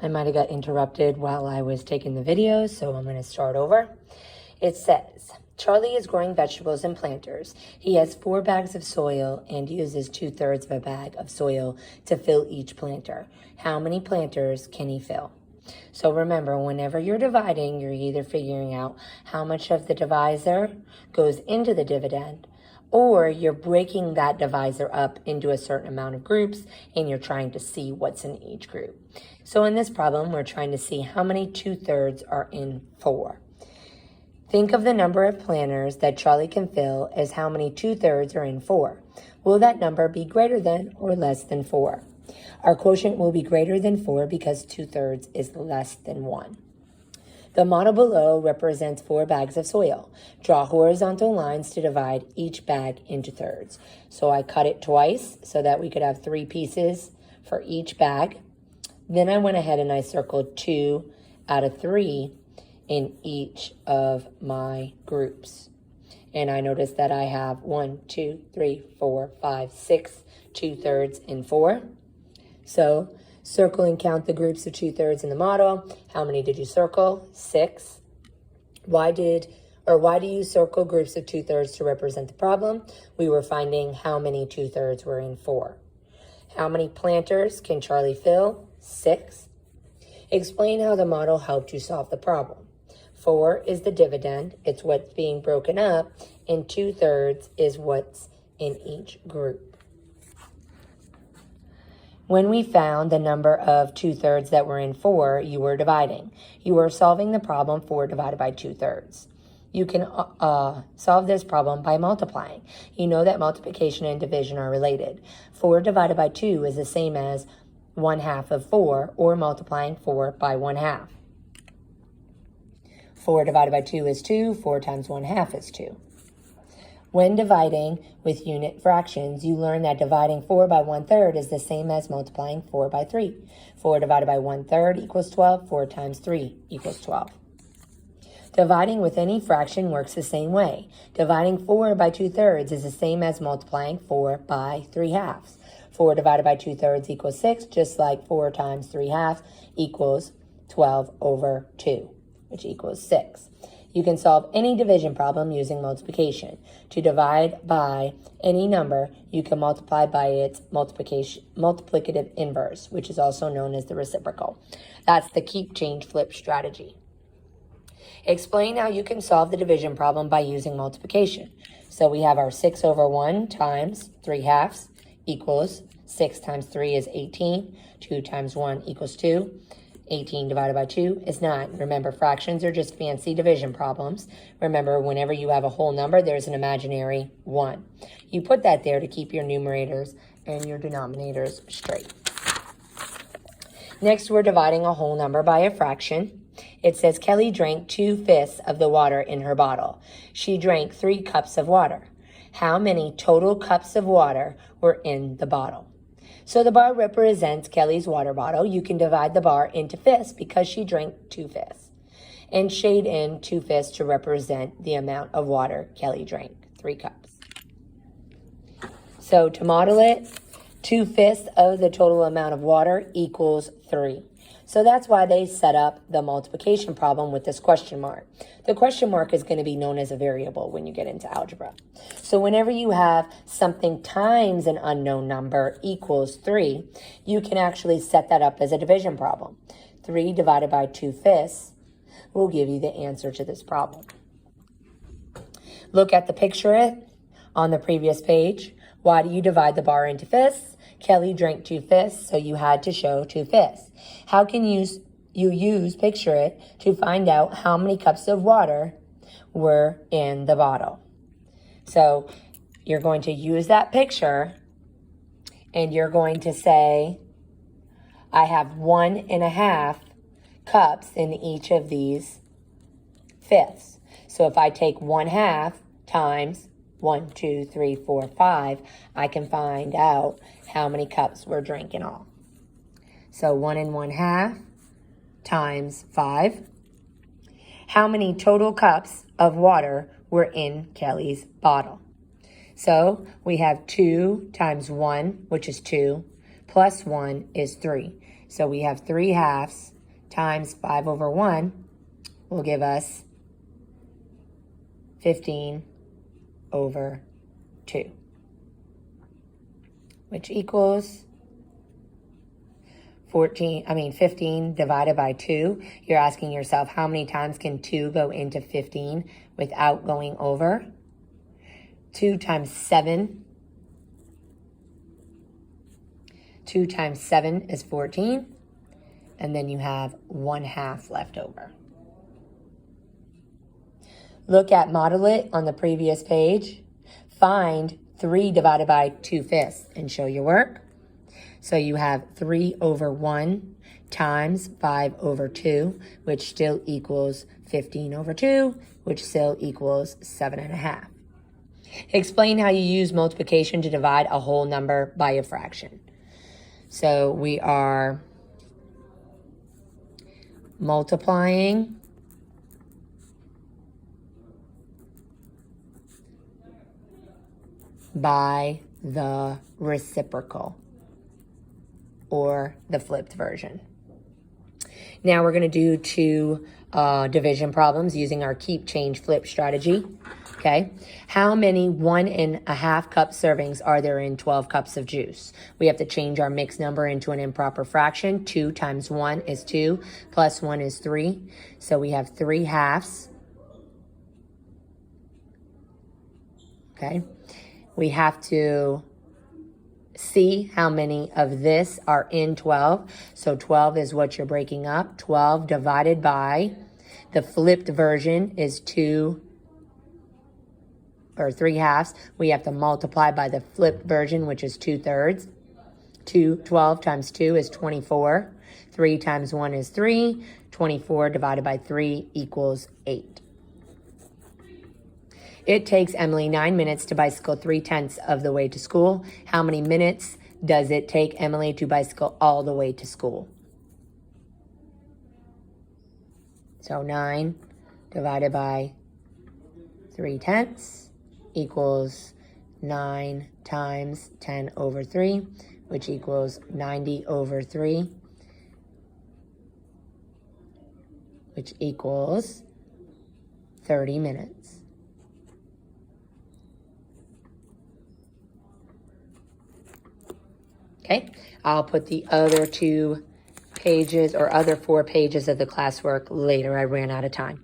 I might have got interrupted while I was taking the video, so I'm going to start over. It says, Charlie is growing vegetables and planters. He has 4 bags of soil and uses 2/3 of a bag of soil to fill each planter. How many planters can he fill? So remember, whenever you're dividing, you're either figuring out how much of the divisor goes into the dividend, or you're breaking that divisor up into a certain amount of groups and you're trying to see what's in each group. So in this problem, we're trying to see how many 2/3 are in 4. Think of the number of planters that Charlie can fill as how many 2/3 are in 4. Will that number be greater than or less than 4? Our quotient will be greater than 4 because 2/3 is less than 1. The model below represents 4 bags of soil. Draw horizontal lines to divide each bag into thirds. So I cut it twice so that we could have 3 pieces for each bag. Then I went ahead and I circled 2 out of 3 in each of my groups. And I noticed that I have 1, 2, 3, 4, 5, 6 2/3 in 4. So circle and count the groups of 2/3 in the model. How many did you circle? 6. Why do you circle groups of 2/3 to represent the problem? We were finding how many 2/3 were in 4. How many planters can Charlie fill? 6. Explain how the model helped you solve the problem. 4 is the dividend. It's what's being broken up, and 2/3 is what's in each group. When we found the number of 2/3 that were in 4, you were dividing. You were solving the problem 4 divided by 2/3. You can solve this problem by multiplying. You know that multiplication and division are related. 4 divided by 2 is the same as 1/2 of 4, or multiplying 4 by 1/2. 4 divided by 2 is 2. 4 times 1/2 is 2. When dividing with unit fractions, you learn that dividing 4 by 1/3 is the same as multiplying 4 by 3. 4 divided by 1/3 equals 12. 4 times 3 equals 12. Dividing with any fraction works the same way. Dividing 4 by 2/3 is the same as multiplying 4 by 3/2. 4 divided by 2/3 equals 6, just like 4 times 3/2 equals 12 over 2, which equals 6. You can solve any division problem using multiplication. To divide by any number, you can multiply by its multiplicative inverse, which is also known as the reciprocal. That's the keep, change, flip strategy. Explain how you can solve the division problem by using multiplication. So we have our 6 over 1 times 3/2 equals 6 times 3 is 18. 2 times 1 equals 2. 18 divided by 2 is 9. Remember, fractions are just fancy division problems. Remember, whenever you have a whole number, there's an imaginary 1. You put that there to keep your numerators and your denominators straight. Next, we're dividing a whole number by a fraction. It says Kelly drank 2/5 of the water in her bottle. She drank 3 cups of water. How many total cups of water were in the bottle? So the bar represents Kelly's water bottle. You can divide the bar into fifths because she drank 2/5. And shade in 2/5 to represent the amount of water Kelly drank, 3 cups. So to model it, 2/5 of the total amount of water equals 3. So that's why they set up the multiplication problem with this question mark. The question mark is going to be known as a variable when you get into algebra. So whenever you have something times an unknown number equals 3, you can actually set that up as a division problem. 3 divided by 2/5 will give you the answer to this problem. Look at the picture on the previous page. Why do you divide the bar into fifths? Kelly drank 2/5, so you had to show 2/5. How can you use picture it to find out how many cups of water were in the bottle? So you're going to use that picture and you're going to say, I have 1.5 cups in each of these fifths. So if I take 1/2 times 1, 2, 3, 4, 5, I can find out how many cups we're drinking all. So 1 1/2 times 5. How many total cups of water were in Kelly's bottle? So we have 2 times 1, which is 2, plus 1 is 3. So we have 3/2 times 5/1 will give us 15/2, which equals 15 divided by 2. You're asking yourself, how many times can 2 go into 15 without going over? 2 times 7. 2 times 7 is 14. And then you have 1/2 left over. Look at model it on the previous page. Find 3 divided by 2/5 and show your work. So you have 3/1 times 5/2, which still equals 15/2, which still equals 7.5. Explain how you use multiplication to divide a whole number by a fraction. So we are multiplying by the reciprocal, or the flipped version. Now we're going to do 2 division problems using our keep, change, flip strategy. Okay. How many 1.5 cup servings are there in 12 cups of juice? We have to change our mixed number into an improper fraction. 2 times 1 is 2, plus 1 is 3. So we have 3/2. Okay. We have to see how many of this are in 12. So 12 is what you're breaking up. 12 divided by the flipped version is 2 or 3/2. We have to multiply by the flipped version, which is 2/3. 12 times 2 is 24. 3 times 1 is 3. 24 divided by 3 equals 8. It takes Emily 9 minutes to bicycle 3/10 of the way to school. How many minutes does it take Emily to bicycle all the way to school? So 9 divided by 3/10 equals 9 times 10/3, which equals 90/3, which equals 30 minutes. Okay, I'll put the other 2 pages or other 4 pages of the classwork later. I ran out of time.